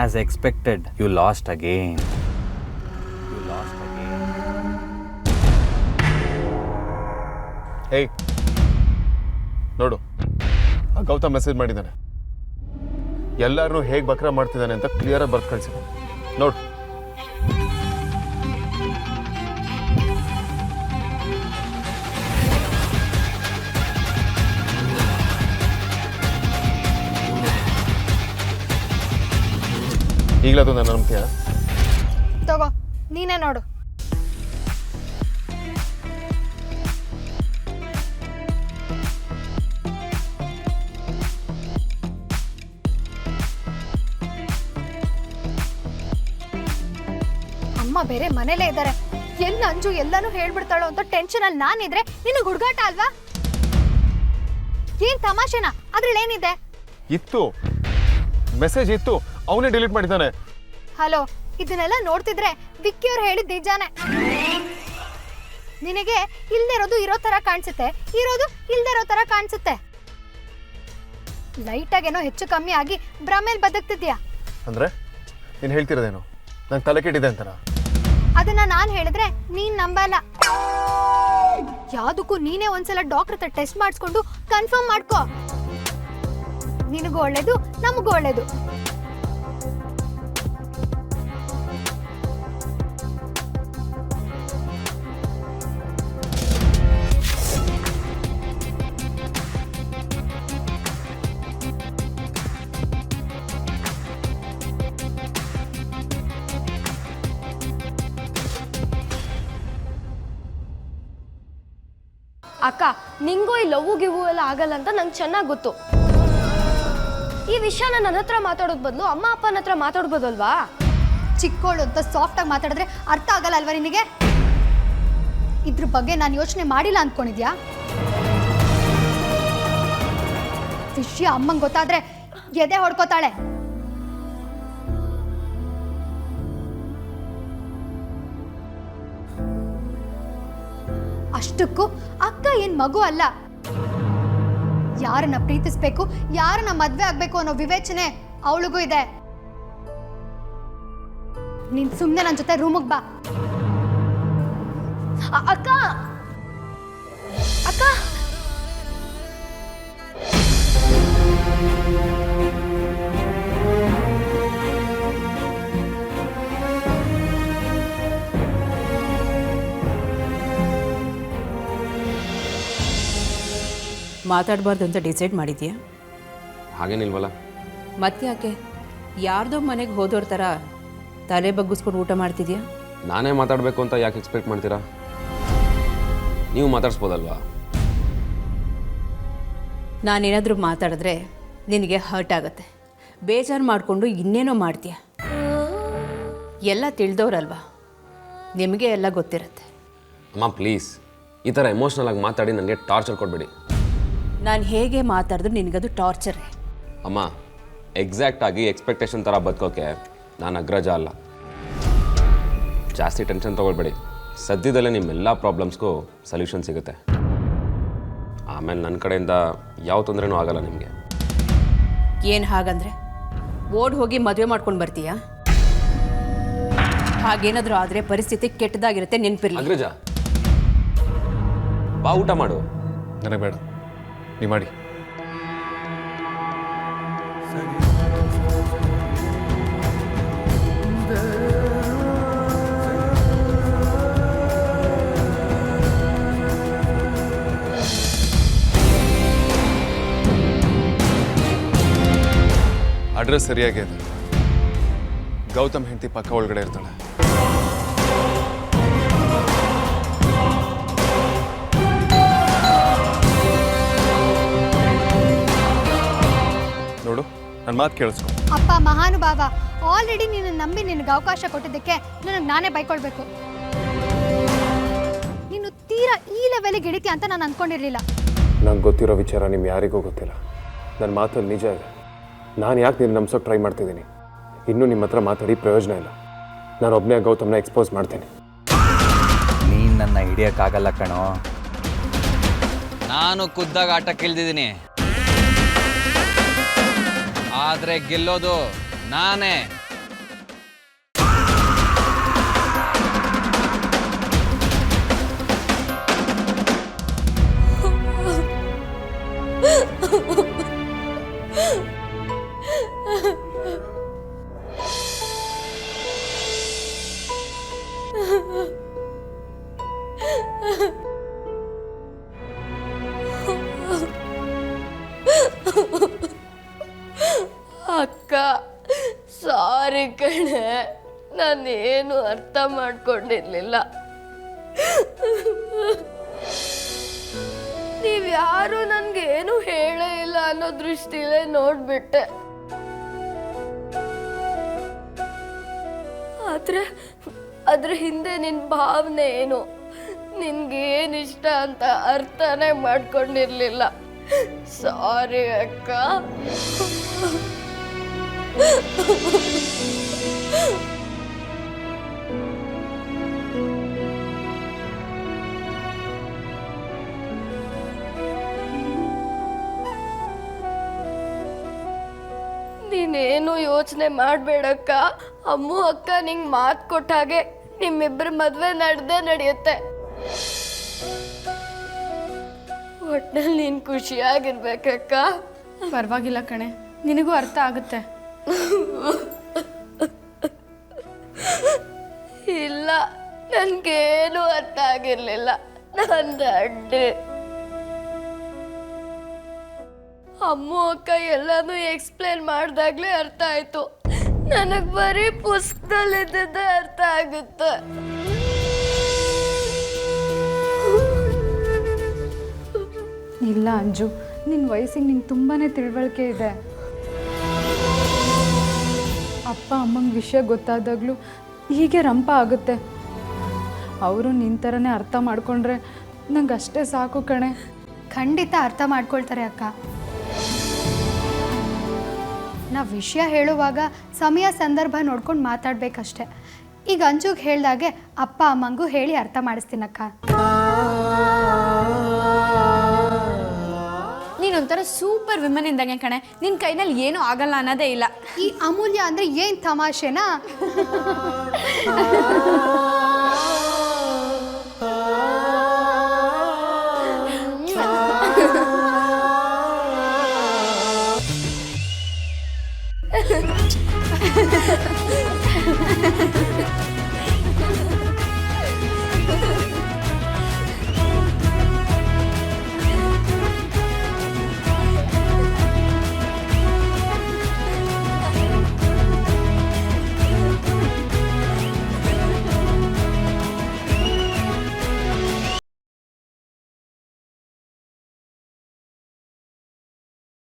As expected, you lost again. ಹೇಯ್ ನೋಡು, ಆ Gautam message ಮಾಡಿದ್ದಾನೆ. ಎಲ್ಲರೂ ಹೇಗೆ ಬಕ್ರಾ ಮಾಡ್ತಿದ್ದಾನೆ ಅಂತ ಕ್ಲಿಯರಾಗಿ ಬರ್ದು ಕಳಿಸಿದ್ದಾನೆ. ನೋಡು. ಈಗಲೂ ನನ್ನ ನಂಬಿಕೆಯ ತಗೋ, ನೀನೇ ನೋಡು. ಅಮ್ಮ ಬೇರೆ ಮನೇಲೇ ಇದ್ದಾರೆ. ಎಲ್ಲ ಅಂಜು ಎಲ್ಲಾನು ಹೇಳ್ಬಿಡ್ತಾಳೋ ಅಂತ ಟೆನ್ಷನ್ ಅಲ್ಲಿ ನಾನಿದ್ರೆ ನಿನಗೆ ಹುಡುಗಾಟ ಅಲ್ವಾ? ಏನ್ ತಮಾಷೆನಾ? ಅದ್ರಲ್ಲಿ ಏನಿದೆ? ಇತ್ತು ಮೆಸೇಜ್ ಇತ್ತು, ಅವನೇ ಡಿಲೀಟ್ ಮಾಡಿದ್ದಾನೆ. ಹಲೋ, ಇದನ್ನೆಲ್ಲ ನೋಡ್ತಿದ್ರೆ ವಿಕ್ಕಿ ಅವ್ರು ಹೇಳಿದ್ ನಿಜಾನೇ. ನಿನಗೆ ಇಲ್ದೇ ಇರೋದು ಇರೋ ತರ ಕಾಣಿಸುತ್ತೆ, ಇರೋದು ಇಲ್ದೇ ಇರೋ ತರ ಕಾಣಿಸುತ್ತೆ. ಲೈಟಾಗೇನೋ ಹೆಚ್ಚು ಕಮ್ಮಿ ಆಗಿ ಭ್ರಮೇಲ್ ಬದುಕ್ತಿದ್ಯಾ. ಅಂದ್ರೆ ನೀನು ಹೇಳ್ತಿರೋದೇನು? ನಂಗೆ ತಲೆ ಕೆಟ್ಟಿದೆ ಅಂತನಾ? ಅದನ್ನ ನಾನು ಹೇಳಿದ್ರೆ ನೀನ್ ನಂಬಲ್ಲ. ಯಾವ್ದಕ್ಕೂ ನೀನೇ ಒಂದ್ಸಲ ಡಾಕ್ಟರ್ ಹತ್ರ ಟೆಸ್ಟ್ ಮಾಡಿಸ್ಕೊಂಡು ಕನ್ಫರ್ಮ್ ಮಾಡ್ಕೋ. ನಿನಗೂ ಒಳ್ಳೇದು, ನಮಗೂ ಒಳ್ಳೇದು. ಅಕ್ಕ, ನಿಂಗೂ ಈ ಲವ್ ಗಿವು ಎಲ್ಲ ಆಗಲ್ಲ ಅಂತ ನಂಗೆ ಚೆನ್ನಾಗಿ ಗೊತ್ತು. ಈ ವಿಷಯನ ನನ್ನ ಹತ್ರ ಮಾತಾಡೋದ್ ಬದಲು ಅಮ್ಮ ಅಪ್ಪನ ಹತ್ರ ಮಾತಾಡ್ಬೋದಲ್ವಾ? ಚಿಕ್ಕೋಳು ಅಂತ ಸಾಫ್ಟ್ ಆಗಿ ಮಾತಾಡಿದ್ರೆ ಅರ್ಥ ಆಗಲ್ಲ ಅಲ್ವಾ ನಿನಗೆ? ಇದ್ರ ಬಗ್ಗೆ ನಾನು ಯೋಚನೆ ಮಾಡಿಲ್ಲ ಅಂದ್ಕೊಂಡಿದ್ಯಾ? ವಿಷಯ ಅಮ್ಮಂಗೆ ಗೊತ್ತಾದ್ರೆ ಎದೆ ಹೊಡ್ಕೋತಾಳೆ. ಅಷ್ಟಕ್ಕೂ ಅಕ್ಕ ಏನ್ ಮಗು ಅಲ್ಲ. ಯಾರನ್ನ ಪ್ರೀತಿಸ್ಬೇಕು, ಯಾರನ್ನ ಮದ್ವೆ ಆಗ್ಬೇಕು ಅನ್ನೋ ವಿವೇಚನೆ ಅವಳಿಗೂ ಇದೆ. ನೀನ್ ಸುಮ್ನೆ ನನ್ನ ಜೊತೆ ರೂಮಿಗೆ ಬಾ. ಅಕ್ಕ ಅಕ್ಕ ಮಾತಾಡಬಾರ್ದು ಅಂತ ಡಿಸೈಡ್ ಮಾಡಿದ್ಯಾ? ಹಾಗೇನಿಲ್ವಲ್ಲ. ಮತ್ತ್ಯಾಕೆ ಯಾರ್ದೋ ಮನೆಗೆ ಹೋದೋರ ಥರ ತಲೆ ಬಗ್ಗಿಸ್ಕೊಂಡು ಊಟ ಮಾಡ್ತಿದ್ಯಾ? ನಾನೇ ಮಾತಾಡಬೇಕು ಅಂತ ಯಾಕೆ ಎಕ್ಸ್ಪೆಕ್ಟ್ ಮಾಡ್ತೀರಾ? ನೀವು ಮಾತಾಡ್ಸ್ಬೋದಲ್ವಾ? ನಾನೇನಾದರೂ ಮಾತಾಡಿದ್ರೆ ನಿನಗೆ ಹರ್ಟ್ ಆಗುತ್ತೆ, ಬೇಜಾರು ಮಾಡಿಕೊಂಡು ಇನ್ನೇನೋ ಮಾಡ್ತೀಯ. ಎಲ್ಲ ತಿಳಿದವ್ರಲ್ವಾ, ನಿಮಗೆ ಎಲ್ಲ ಗೊತ್ತಿರುತ್ತೆ. ಅಮ್ಮ ಪ್ಲೀಸ್, ಈ ಥರ ಎಮೋಷ್ನಲ್ ಆಗಿ ಮಾತಾಡಿ ನನಗೆ ಟಾರ್ಚರ್ ಕೊಡಬೇಡಿ. ನಾನು ಹೇಗೆ ಮಾತಾಡಿದ್ರು ನಿನಗದು ಟಾರ್ಚರೇ. ಅಮ್ಮ, ಎಕ್ಸಾಕ್ಟಾಗಿ ಎಕ್ಸ್ಪೆಕ್ಟೇಷನ್ ಥರ ಬದುಕೋಕೆ ನಾನು ಅಗ್ರಜ ಅಲ್ಲ. ಜಾಸ್ತಿ ಟೆನ್ಷನ್ ತೊಗೊಳ್ಬೇಡಿ. ಸದ್ಯದಲ್ಲೇ ನಿಮ್ಮೆಲ್ಲ ಪ್ರಾಬ್ಲಮ್ಸ್ಗೂ ಸೊಲ್ಯೂಷನ್ ಸಿಗುತ್ತೆ. ಆಮೇಲೆ ನನ್ನ ಕಡೆಯಿಂದ ಯಾವ ತೊಂದರೆನೂ ಆಗಲ್ಲ ನಿಮಗೆ. ಏನು ಹಾಗಂದ್ರೆ ಓಡ್ ಹೋಗಿ ಮದುವೆ ಮಾಡ್ಕೊಂಡು ಬರ್ತೀಯಾ? ಹಾಗೇನಾದರೂ ಆದರೆ ಪರಿಸ್ಥಿತಿ ಕೆಟ್ಟದಾಗಿರುತ್ತೆ, ನೆನಪಿರಲಿ. ಅಗ್ರಜ, ಬಾ ಊಟ ಮಾಡು. ನನಗೆ ಬೇಡ, ನೀವು ಮಾಡಿ. ಅಡ್ರೆಸ್ ಸರಿಯಾಗಿ ಇದೆ. ಗೌತಮ್ ಹೆಂಡತಿ ಪಕ್ಕ ಒಳಗಡೆ ಇರ್ತಾಳೆ. ನೋಡು, ನನ್ನ ಮಾತು ಕೇಳಿಸ್ಕೊ. ಅಪ್ಪ ಮಹಾನುಭಾವ, ಆಲ್ರೆಡಿ ನೀನು ನಂಬಿ ನಿನಗೆ ಅವಕಾಶ ಕೊಟ್ಟಿದ್ದಕ್ಕೆ ನನಗೆ ನಾನೇ ಬೈಕೊಳ್ಬೇಕು. ನೀನು ತೀರಾ ಈ ಲೆವೆಲ್ಗೆ ಇಳಿತೀಯ ಅಂತ ನಾನು ಅಂದ್ಕೊಂಡಿರಲಿಲ್ಲ. ನಂಗೆ ಗೊತ್ತಿರೋ ವಿಚಾರ ನಿಮ್ಗೆ ಯಾರಿಗೂ ಗೊತ್ತಿಲ್ಲ. ನನ್ನ ಮಾತಲ್ಲಿ ನಿಜ ಇದೆ. ನಾನು ಯಾಕೆ ನೀನು ನಂಬಿಸೋಕೆ ಟ್ರೈ ಮಾಡ್ತಿದ್ದೀನಿ? ಇನ್ನೂ ನಿಮ್ಮ ಹತ್ರ ಮಾತಾಡಿ ಪ್ರಯೋಜನ ಇಲ್ಲ. ನಾನು ಒಬ್ಬನೇ ಗೌತಮ್ನ ಎಕ್ಸ್ಪೋಸ್ ಮಾಡ್ತೀನಿ. ನೀನು ನನ್ನ ಹಿಡಿಯೋಕ್ಕಾಗಲ್ಲ ಕಣೋ. ನಾನು ಖುದ್ದಾಗ ಆಟಕ್ಕೆ ಇಳಿದಿದ್ದೀನಿ, ಆದರೆ ಗೆಲ್ಲೋದು ನಾನೇ. ಅಕ್ಕ ಸಾರಿ ಕಣೆ, ನಾನೇನು ಅರ್ಥ ಮಾಡ್ಕೊಂಡಿರ್ಲಿಲ್ಲ. ನೀವ್ಯಾರು ನನ್ಗೇನು ಹೇಳೇ ಇಲ್ಲ ಅನ್ನೋ ದೃಷ್ಟಿಲೇ ನೋಡ್ಬಿಟ್ಟೆ. ಆದ್ರೆ ಅದ್ರ ಹಿಂದೆ ನಿನ್ ಭಾವನೆ ಏನು, ನಿನ್ಗೇನಿಷ್ಟ ಅಂತ ಅರ್ಥನೇ ಮಾಡ್ಕೊಂಡಿರ್ಲಿಲ್ಲ. ಸಾರಿ ಅಕ್ಕ. ನೀನೇನು ಯೋಚನೆ ಮಾಡಬೇಡಕ್ಕ. ಅಮ್ಮು ಅಕ್ಕ ನಿಂಗೆ ಮಾತು ಕೊಟ್ಟ ಹಾಗೆ ನಿಮ್ಮಿಬ್ಬರ ಮದುವೆ ನಡೆಯುತ್ತೆ. ಒಟ್ನಲ್ಲಿ ನೀನು ಖುಷಿಯಾಗಿರ್ಬೇಕಕ್ಕ. ಪರವಾಗಿಲ್ಲ ಕಣೆ, ನಿನಗೂ ಅರ್ಥ ಆಗುತ್ತೆ. ಇಲ್ಲ, ನನಗೇನು ಅರ್ಥ ಆಗಿರ್ಲಿಲ್ಲ. ನಂದು ಅಡ್ಡಿ. ಅಮ್ಮು ಅಕ್ಕ ಎಲ್ಲಾನು ಎಕ್ಸ್ಪ್ಲೇನ್ ಮಾಡ್ದಾಗ್ಲೇ ಅರ್ಥ ಆಯ್ತು. ನನಗೆ ಬರೀ ಪುಸ್ತಕದಲ್ಲಿದ್ದ ಅರ್ಥ ಆಗುತ್ತೆ. ಇಲ್ಲ ಅಂಜು, ನಿನ್ನ ವಯಸ್ಸಿಗೆ ನಿಂಗೆ ತುಂಬಾ ತಿಳುವಳಿಕೆ ಇದೆ. ಅಪ್ಪ ಅಮ್ಮಂಗೆ ವಿಷಯ ಗೊತ್ತಾದಾಗಲೂ ಹೀಗೆ ರಂಪ ಆಗುತ್ತೆ. ಅವರು ನಿನ್ನ ಥರನೇ ಅರ್ಥ ಮಾಡ್ಕೊಂಡ್ರೆ ನಂಗೆ ಅಷ್ಟೇ ಸಾಕು ಕಣೆ. ಖಂಡಿತ ಅರ್ಥ ಮಾಡ್ಕೊಳ್ತಾರೆ ಅಕ್ಕ. ನಾವು ವಿಷಯ ಹೇಳುವಾಗ ಸಮಯ ಸಂದರ್ಭ ನೋಡ್ಕೊಂಡು ಮಾತಾಡಬೇಕಷ್ಟೆ. ಈಗ ಅಂಜುಗೆ ಹೇಳ್ದಾಗೆ ಅಪ್ಪ ಅಮ್ಮಂಗೂ ಹೇಳಿ ಅರ್ಥ ಮಾಡಿಸ್ತೀನಕ್ಕ. ನೀನೊಂಥರ ಸೂಪರ್ ವಿಮನ್ ಇದ್ದಂಗೆ ಕಣೆ, ನಿನ್ನ ಕೈನಲ್ಲಿ ಏನೂ ಆಗಲ್ಲ ಅನ್ನೋದೇ ಇಲ್ಲ. ಈ ಅಮೂಲ್ಯ ಅಂದರೆ ಏನು ತಮಾಷೆನಾ?